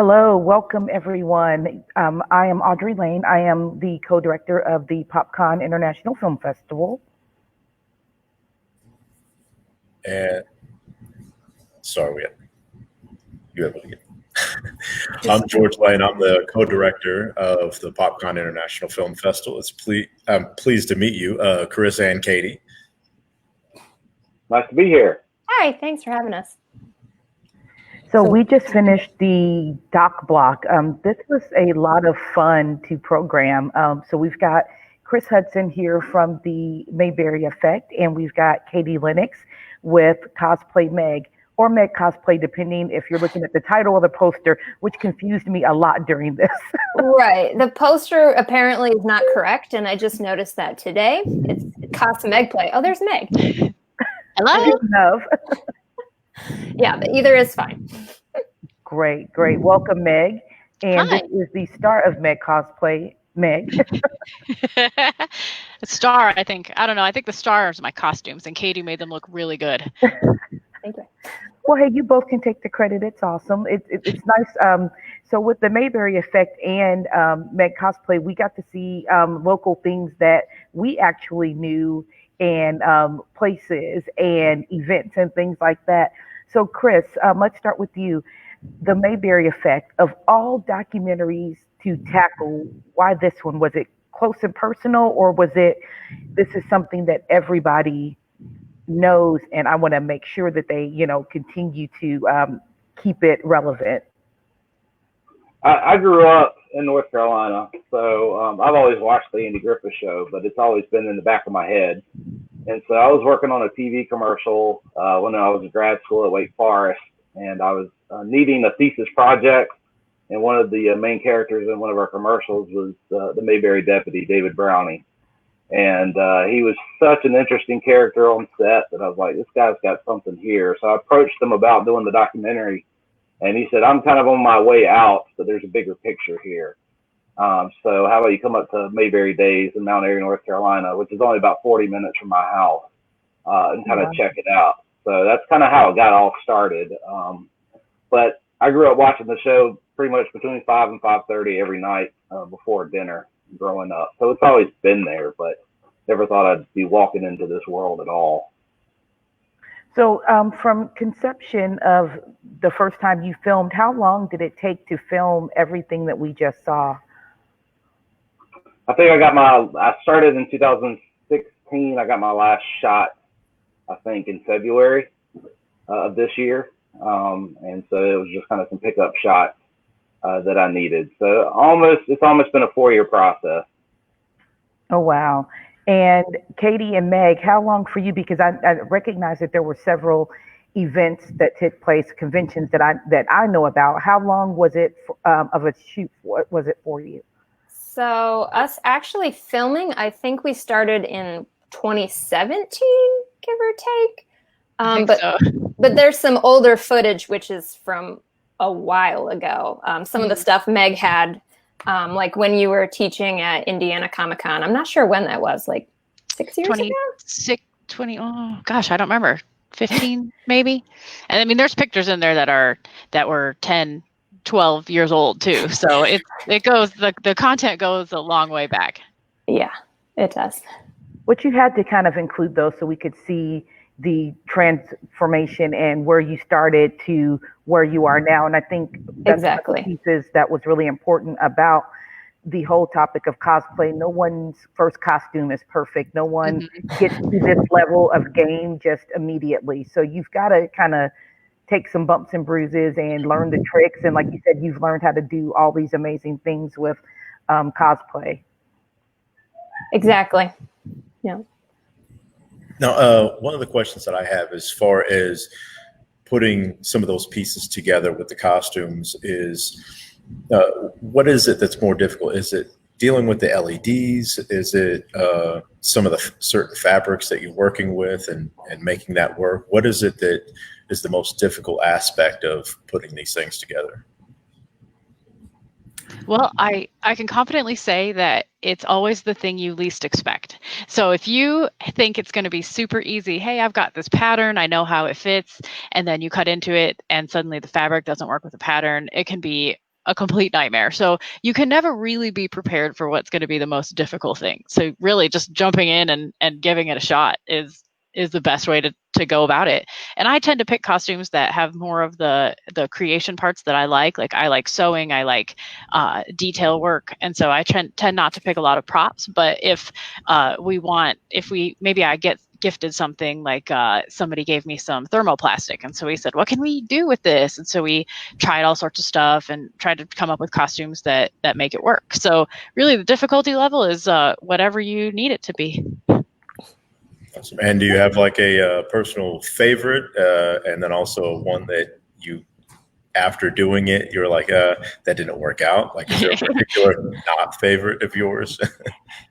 Hello, welcome everyone. I am Audrey Lane. I am the co-director of the PopCon International Film Festival. And sorry, you able to get. I'm George Lane. I'm the co-director of the PopCon International Film Festival. I'm pleased to meet you, Chris and Katie. Nice to be here. Hi, thanks for having us. So we just finished the doc block. This was a lot of fun to program. So we've got Chris Hudson here from the Mayberry Effect, and we've got Katie Lennox with Cosplay Meg, or MegCosPlay, depending if you're looking at the title or the poster, which confused me a lot during this. Right. The poster apparently is not correct, and I just noticed that today. It's MegCosPlay. Oh, there's Meg. Hello. Love. Yeah, but either is fine. Great. Welcome, Meg. And Hi. This is the star of MegCosPlay, Meg. The star, I think. I don't know. I think the stars are my costumes, and Katie made them look really good. Thank you. Well, hey, you both can take the credit. It's awesome. It's nice. So with the Mayberry Effect and MegCosPlay, we got to see local things that we actually knew, and places and events and things like that. So Chris, let's start with you. The Mayberry Effect, of all documentaries to tackle, why this one? Was it close and personal, or was it, this is something that everybody knows and I want to make sure that they, continue to keep it relevant? I grew up in North Carolina, so I've always watched the Andy Griffith Show, but it's always been in the back of my head. And so I was working on a TV commercial when I was in grad school at Wake Forest, and I was needing a thesis project, and one of the main characters in one of our commercials was the Mayberry deputy, David Brownie. And he was such an interesting character on set that I was like, this guy's got something here. So I approached him about doing the documentary, and he said, I'm kind of on my way out, but there's a bigger picture here. So how about you come up to Mayberry Days in Mount Airy, North Carolina, which is only about 40 minutes from my house, and kind of check it out. So that's kind of how it got all started. But I grew up watching the show pretty much between 5 and 5:30 every night before dinner growing up. So it's always been there, but never thought I'd be walking into this world at all. So from conception of the first time you filmed, how long did it take to film everything that we just saw? I think I started in 2016. I got my last shot, I think, in February of this year. And so it was just kind of some pickup shots that I needed. So it's almost been a 4-year process. Oh, wow. And Katie and Meg, how long for you? Because I recognize that there were several events that took place, conventions that I know about. How long was it of a shoot? What was it for you? So us actually filming, I think we started in 2017, give or take. But there's some older footage, which is from a while ago. Some of the stuff Meg had, like when you were teaching at Indiana Comic-Con. I'm not sure when that was, like 6 years ago? 20, oh gosh, I don't remember. 15 maybe. And I mean, there's pictures in there that were 10, 12 years old too. So it goes, the content goes a long way back. Yeah, it does. What you had to kind of include those so we could see the transformation and where you started to where you are now. And I think that's exactly one of the pieces that was really important about the whole topic of cosplay. No one's first costume is perfect. No one gets to this level of game just immediately. So you've got to kind of take some bumps and bruises and learn the tricks. And like you said, you've learned how to do all these amazing things with cosplay. Exactly. Yeah. Now, one of the questions that I have as far as putting some of those pieces together with the costumes is, what is it that's more difficult? Is it dealing with the LEDs? Is it some of the certain fabrics that you're working with and making that work? What is it that is the most difficult aspect of putting these things together? Well, I can confidently say that it's always the thing you least expect. So if you think it's going to be super easy, hey, I've got this pattern, I know how it fits, and then you cut into it and suddenly the fabric doesn't work with the pattern, it can be a complete nightmare. So you can never really be prepared for what's going to be the most difficult thing. So really just jumping in and giving it a shot is the best way to go about it. And I tend to pick costumes that have more of the creation parts that I like. Like I like sewing, I like detail work. And so I tend not to pick a lot of props. But if maybe I get gifted something like somebody gave me some thermoplastic. And so we said, what can we do with this? And so we tried all sorts of stuff and tried to come up with costumes that make it work. So really the difficulty level is whatever you need it to be. Awesome. And do you have like a personal favorite and then also one that you, after doing it, you're like, that didn't work out? Like, is there a particular not favorite of yours?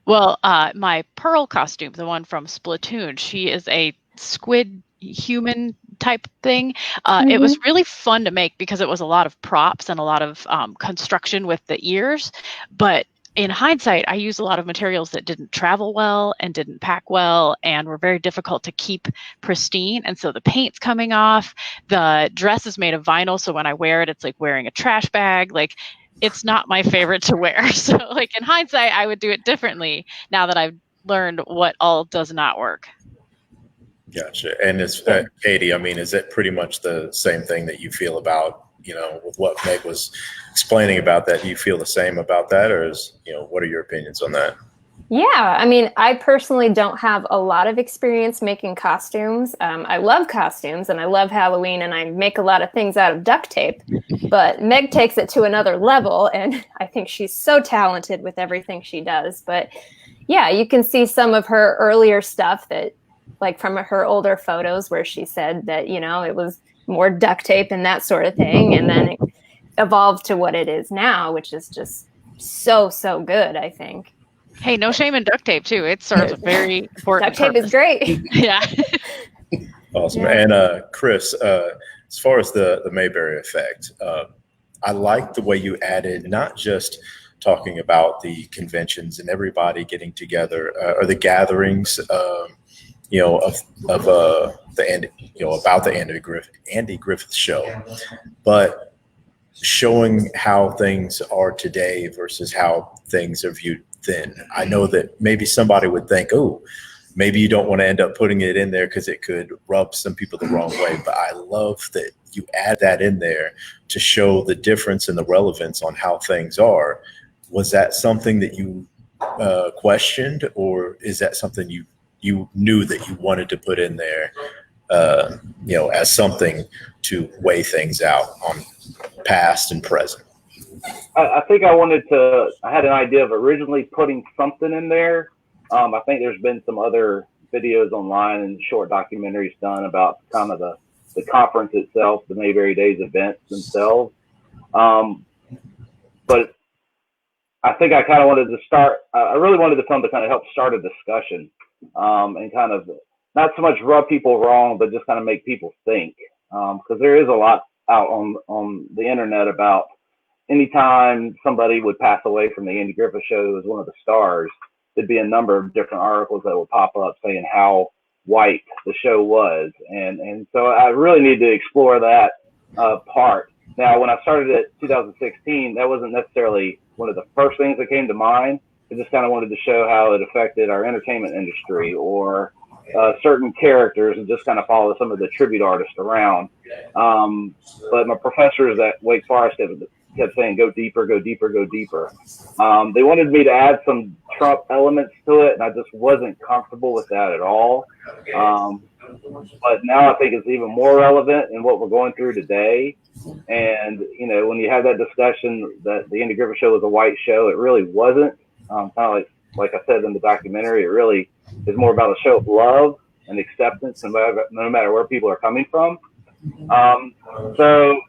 Well, my Pearl costume, the one from Splatoon, she is a squid human type thing. It was really fun to make because it was a lot of props and a lot of construction with the ears. But in hindsight, I used a lot of materials that didn't travel well and didn't pack well and were very difficult to keep pristine. And so the paint's coming off. The dress is made of vinyl, so when I wear it, it's like wearing a trash bag. Like, it's not my favorite to wear. So like in hindsight, I would do it differently now that I've learned what all does not work. Gotcha. And it's Katie, I mean, is it pretty much the same thing that you feel about, with what Meg was explaining about that? Do you feel the same about that, or what are your opinions on that? Yeah, I mean, I personally don't have a lot of experience making costumes. I love costumes and I love Halloween and I make a lot of things out of duct tape, but Meg takes it to another level and I think she's so talented with everything she does. But yeah, you can see some of her earlier stuff that, like from her older photos where she said that, it was more duct tape and that sort of thing. And then it evolved to what it is now, which is just so, so good, I think. Hey, no shame in duct tape too. It serves a very important duct tape purpose. Is great. Yeah. Awesome. Yeah. And Chris, as far as the Mayberry effect, I like the way you added not just talking about the conventions and everybody getting together or the gatherings, of the about the Andy Griffith show, but showing how things are today versus how things are viewed then. I know that maybe somebody would think, oh, maybe you don't want to end up putting it in there because it could rub some people the wrong way. But I love that you add that in there to show the difference and the relevance on how things are. Was that something that you questioned, or is that something you knew that you wanted to put in there, as something to weigh things out on past and present? I think I had an idea of originally putting something in there. I think there's been some other videos online and short documentaries done about kind of the conference itself, the Mayberry Days events themselves. But I think I kind of wanted to start, I really wanted the film to kind of help start a discussion and kind of not so much rub people wrong, but just kind of make people think. Because there is a lot out on the internet about anytime somebody would pass away from the Andy Griffith Show as one of the stars, there'd be a number of different articles that would pop up saying how white the show was. And so I really need to explore that part. Now, when I started at 2016, that wasn't necessarily one of the first things that came to mind. I just kind of wanted to show how it affected our entertainment industry or certain characters and just kind of follow some of the tribute artists around. But my professors at Wake Forest kept saying, go deeper, go deeper, go deeper. They wanted me to add some Trump elements to it, and I just wasn't comfortable with that at all. But now I think it's even more relevant in what we're going through today. And, when you have that discussion that the Andy Griffith Show was a white show, it really wasn't. Kind of like I said in the documentary, it really is more about a show of love and acceptance no matter where people are coming from. So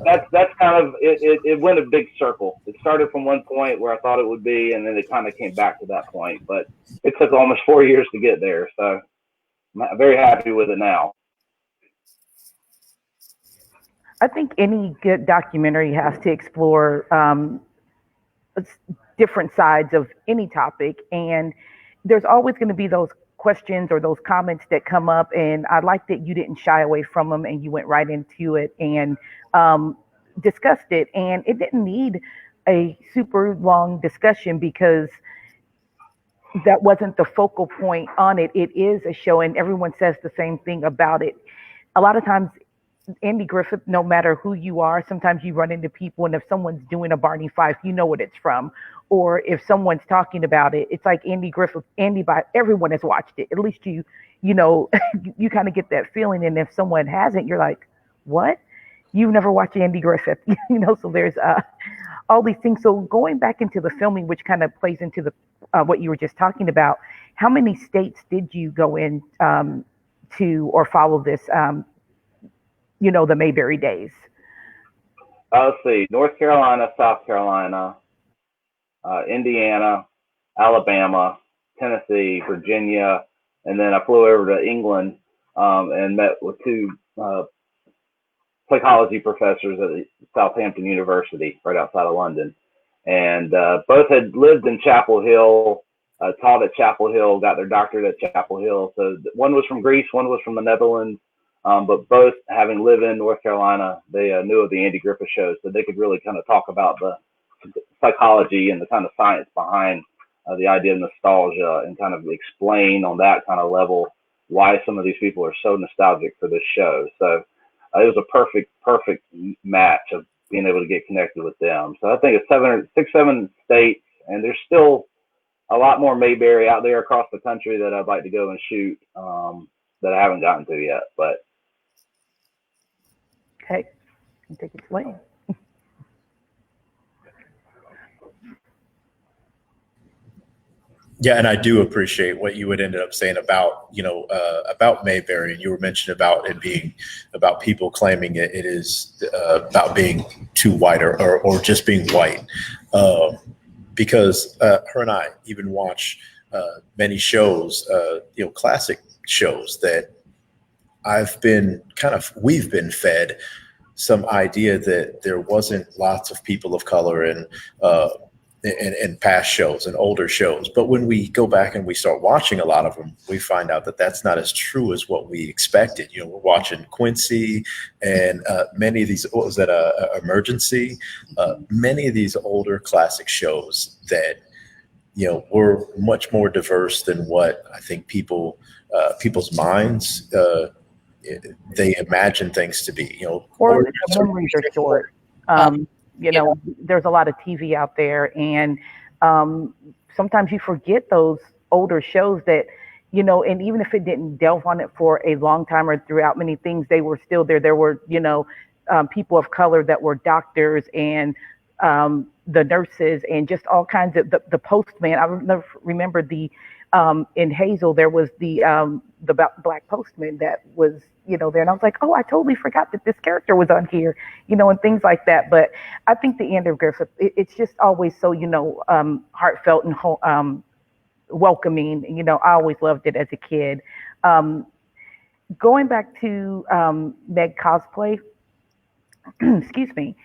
that's kind of it went a big circle. It started from one point where I thought it would be, and then it kind of came back to that point. But it took almost 4 years to get there. So I'm very happy with it now. I think any good documentary has to explore different sides of any topic, and there's always going to be those questions or those comments that come up, and I like that you didn't shy away from them and you went right into it and discussed it, and it didn't need a super long discussion because that wasn't the focal point on it. It is a show, and everyone says the same thing about it. A lot of times, Andy Griffith, no matter who you are, sometimes you run into people, and if someone's doing a Barney Fife, you know what it's from. Or if someone's talking about it, it's like Andy Griffith, everyone has watched it. At least you know, you kind of get that feeling. And if someone hasn't, you're like, what? You've never watched Andy Griffith, you know? So there's all these things. So going back into the filming, which kind of plays into the what you were just talking about, how many states did you go in to or follow this? You know, the Mayberry days. Let's see, North Carolina, South Carolina, Indiana, Alabama, Tennessee, Virginia, and then I flew over to England and met with two psychology professors at Southampton University, right outside of London. And both had lived in Chapel Hill, taught at Chapel Hill, got their doctorate at Chapel Hill. So one was from Greece, one was from the Netherlands. But both, having lived in North Carolina, they knew of the Andy Griffith show, so they could really kind of talk about the psychology and the kind of science behind the idea of nostalgia, and kind of explain on that kind of level why some of these people are so nostalgic for this show. So it was a perfect match of being able to get connected with them. So I think it's 7 states, and there's still a lot more Mayberry out there across the country that I'd like to go and shoot that I haven't gotten to yet, but. Okay, you take it away. Yeah, and I do appreciate what you had ended up saying about, you know, about Mayberry, and you were mentioning about it being about people claiming it is about being too white or just being white, because her and I even watch many shows, you know, classic shows that we've been fed some idea that there wasn't lots of people of color in past shows and older shows. But when we go back and we start watching a lot of them, we find out that that's not as true as what we expected. You know, we're watching Quincy and many of these, what was that, Emergency? Many of these older classic shows that, you know, were much more diverse than what I think people's minds they imagine things to be, you know, or the memories are short. You know, there's a lot of TV out there, and sometimes you forget those older shows that, you know, and even if it didn't delve on it for a long time or throughout many things, they were still there. There were, you know, people of color that were doctors, and the nurses, and just all kinds of the postman. I remember the in Hazel, there was the black postman that was, you know, there, and I was like, oh, I totally forgot that this character was on here, you know, and things like that. But I think the Andy Griffith, it's just always so, you know, heartfelt and welcoming. You know, I always loved it as a kid. Going back to MegCosPlay, excuse me.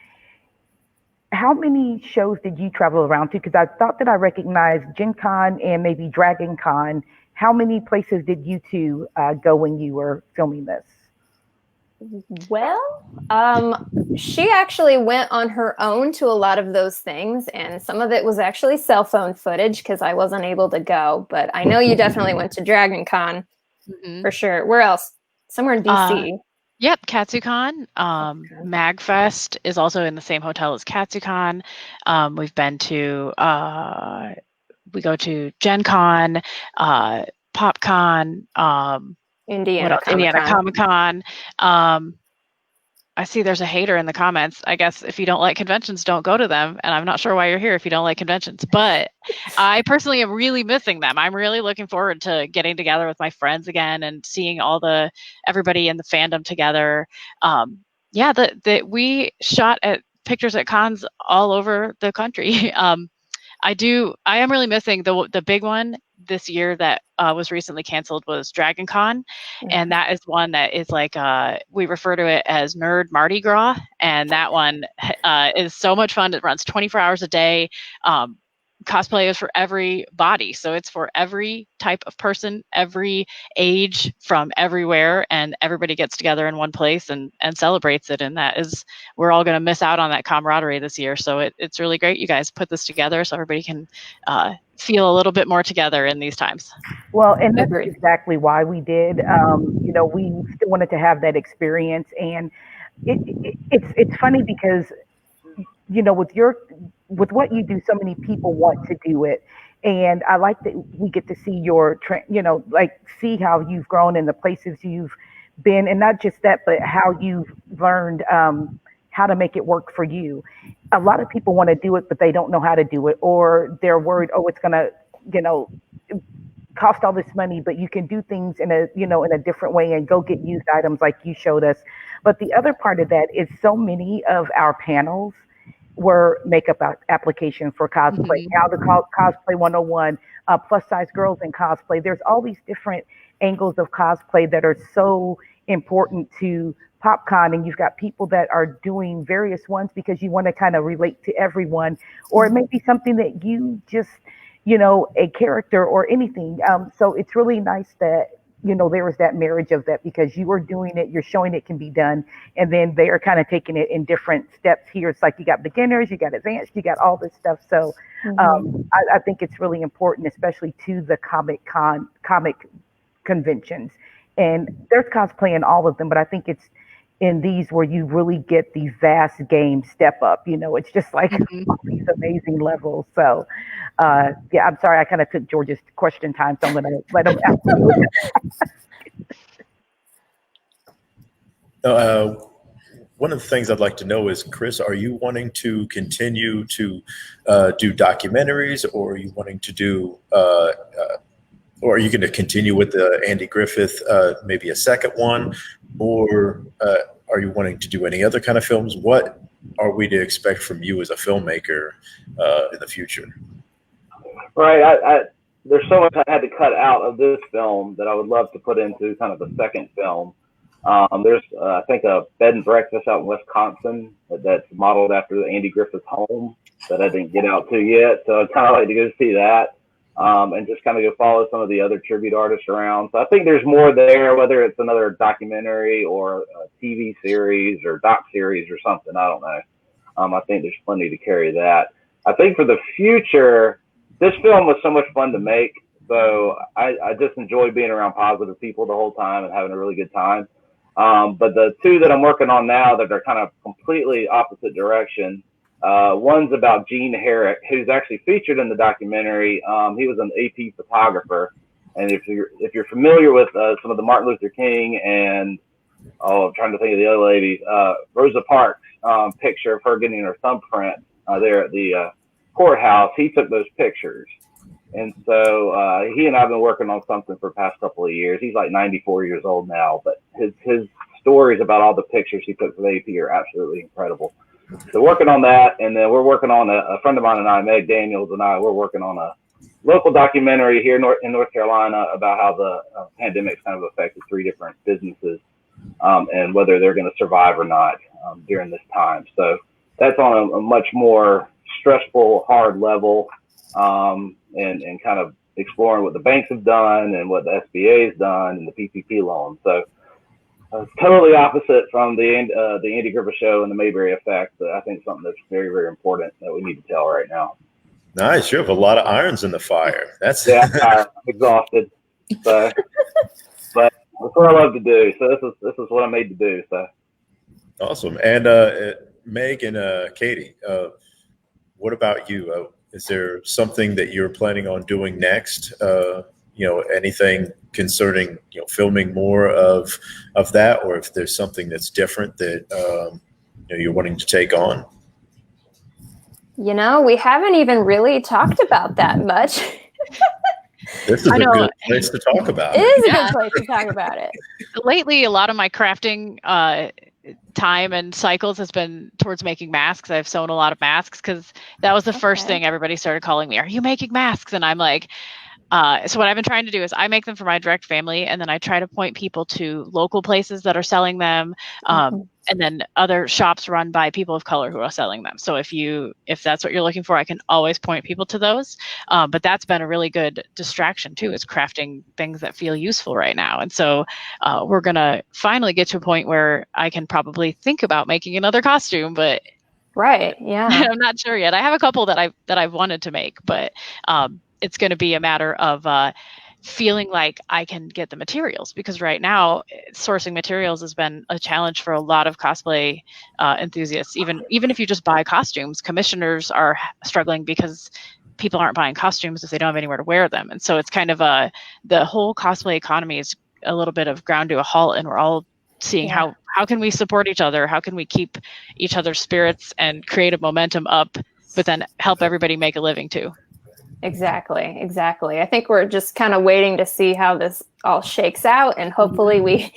How many shows did you travel around to? Because I thought that I recognized Gen Con and maybe Dragon Con. How many places did you two go when you were filming this? Well, she actually went on her own to a lot of those things, and some of it was actually cell phone footage because I wasn't able to go. But I know you definitely went to Dragon Con for sure. Where else? Somewhere in DC. Yep, KatsuCon. MagFest is also in the same hotel as KatsuCon. We've been to, we go to Gen Con, PopCon, Indiana Comic-Con. I see there's a hater in the comments. I guess if you don't like conventions, don't go to them. And I'm not sure why you're here if you don't like conventions. But I personally am really missing them. I'm really looking forward to getting together with my friends again and seeing everybody in the fandom together. We shot at pictures at cons all over the country. I am really missing the big one this year that was recently canceled was Dragon Con. And that is one that is like, we refer to it as Nerd Mardi Gras. And that one is so much fun. It runs 24 hours a day. cosplay is for everybody. So it's for every type of person, every age, from everywhere, and everybody gets together in one place and celebrates it. And that is, we're all going to miss out on that camaraderie this year. So it's really great you guys put this together so everybody can feel a little bit more together in these times. Well, and that's Agreed. exactly why we did. We still wanted to have that experience, and it's funny because with what you do, so many people want to do it, and I like that we get to see like see how you've grown in the places you've been, and not just that, but how you've learned how to make it work for you. A lot of people want to do it, but they don't know how to do it, or they're worried, oh, it's gonna, cost all this money, but you can do things in a different way and go get used items like you showed us. But the other part of that is so many of our panels were makeup application for cosplay. Now the cosplay 101, plus size girls in cosplay. There's all these different angles of cosplay that are so important to PopCon, and you've got people that are doing various ones because you want to kind of relate to everyone, or it may be something that you just a character or anything. So it's really nice that, there was that marriage of that, because you are doing it, you're showing it can be done. And then they are kind of taking it in different steps here. It's like you got beginners, you got advanced, you got all this stuff. So I think it's really important, especially to the comic conventions. And there's cosplay in all of them, but I think it's in these where you really get the vast game step up. It's just like all these amazing levels. So yeah, I'm sorry, I kind of took George's question time, so I'm going to let him answer. One of the things I'd like to know is, Chris, are you wanting to continue to do documentaries, or are you wanting to do or are you going to continue with the Andy Griffith, maybe a second one, or are you wanting to do any other kind of films? What are we to expect from you as a filmmaker in the future? Right. There's so much I had to cut out of this film that I would love to put into kind of a second film. There's, I think, a bed and breakfast out in Wisconsin that's modeled after the Andy Griffith home that I didn't get out to yet. So I'd kind of like to go see that. And just kind of go follow some of the other tribute artists around. So I think there's more there, whether it's another documentary or a TV series or doc series or something. I don't know. I think there's plenty to carry that. I think for the future, this film was so much fun to make. So I just enjoy being around positive people the whole time and having a really good time. But the two that I'm working on now that are kind of completely opposite direction. One's about Gene Herrick, who's actually featured in the documentary. He was an AP photographer, and if you're familiar with some of the Martin Luther King and I'm trying to think of the other lady, Rosa Parks picture of her getting her thumbprint there at the courthouse, he took those pictures, and so he and I've been working on something for the past couple of years. He's like 94 years old now, but his stories about all the pictures he took for the AP are absolutely incredible. So working on that, and then we're working on a friend of mine and I, Meg Daniels and I, we're working on a local documentary here in North Carolina about how the pandemic's kind of affected 3 different businesses and whether they're going to survive or not during this time. So that's on a much more stressful, hard level, and kind of exploring what the banks have done and what the SBA has done and the PPP loan. So totally opposite from the Andy Griffith Show and the Mayberry Effect. But I think something that's very, very important that we need to tell right now. Nice. You have a lot of irons in the fire. That's I'm exhausted. So, but that's what I love to do. So this is what I'm made to do. So awesome. And Meg and Katie, what about you? Is there something that you're planning on doing next? Anything concerning filming more of that, or if there's something that's different that you're wanting to take on? We haven't even really talked about that much. This is a good place to talk about it. It is a good place to talk about it. Lately, a lot of my crafting time and cycles has been towards making masks. I've sewn a lot of masks because that was the first thing everybody started calling me. Are you making masks? And I'm like, So what I've been trying to do is I make them for my direct family, and then I try to point people to local places that are selling them, and then other shops run by people of color who are selling them. So if that's what you're looking for, I can always point people to those. But that's been a really good distraction too, is crafting things that feel useful right now. And so we're gonna finally get to a point where I can probably think about making another costume, but right, yeah, I'm not sure yet. I have a couple that I've wanted to make, but it's going to be a matter of feeling like I can get the materials, because right now sourcing materials has been a challenge for a lot of cosplay enthusiasts. Even if you just buy costumes, commissioners are struggling because people aren't buying costumes if they don't have anywhere to wear them. And so it's kind of the whole cosplay economy is a little bit of ground to a halt, and we're all seeing how can we support each other? How can we keep each other's spirits and creative momentum up, but then help everybody make a living too? Exactly. I think we're just kind of waiting to see how this all shakes out, and hopefully we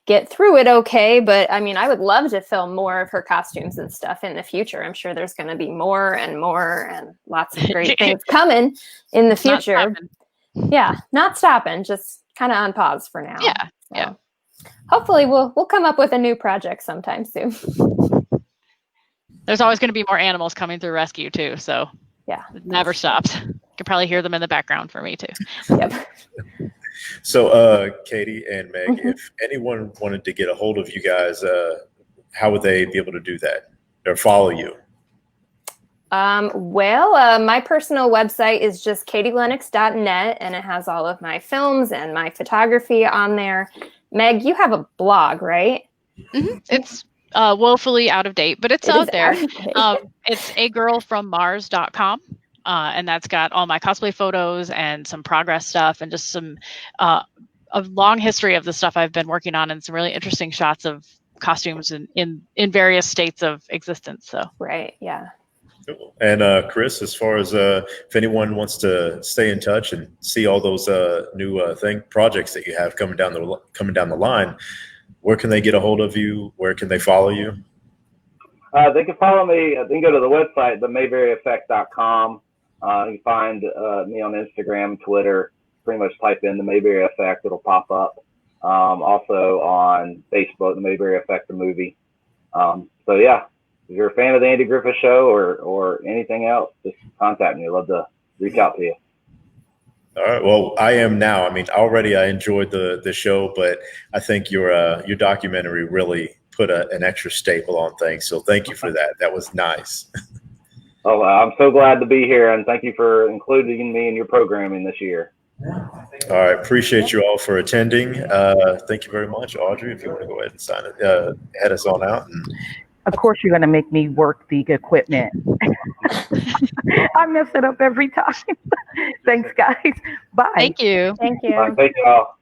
get through it okay. But I mean, I would love to film more of her costumes and stuff in the future. I'm sure there's going to be more and lots of great things coming in the future. Not stopping, just kind of on pause for now. Yeah. Hopefully we'll come up with a new project sometime soon. There's always going to be more animals coming through rescue too, so it never stops. You can probably hear them in the background for me too. Yep. So Katie and Meg, if anyone wanted to get a hold of you guys, how would they be able to do that or follow you? My personal website is just katielennox.net, and it has all of my films and my photography on there. Meg, you have a blog, right? Mm-hmm. It's woefully out of date, but it's out there. It's agirlfrommars.com. And that's got all my cosplay photos and some progress stuff, and just some a long history of the stuff I've been working on, and some really interesting shots of costumes in various states of existence. So right, yeah. Cool. And Chris, as far as if anyone wants to stay in touch and see all those new projects that you have coming down the line, where can they get a hold of you? Where can they follow you? They can follow me. They can go to the website, themayberryeffect.com. You can find me on Instagram, Twitter. Pretty much type in the Mayberry Effect, it'll pop up. Also on Facebook, the Mayberry Effect, the movie. So yeah, if you're a fan of the Andy Griffith Show or anything else, just contact me. I'd love to reach out to you. All right. Well, I am now. I mean, already I enjoyed the show, but I think your documentary really put an extra staple on things. So thank you for that. That was nice. Oh, I'm so glad to be here, and thank you for including me in your programming this year. All right. Appreciate you all for attending. Thank you very much. Audrey, if you want to go ahead and sign it, head us on out. Of course, you're going to make me work the equipment. I mess it up every time. Thanks, guys. Bye. Thank you. Thank you. Thank you all.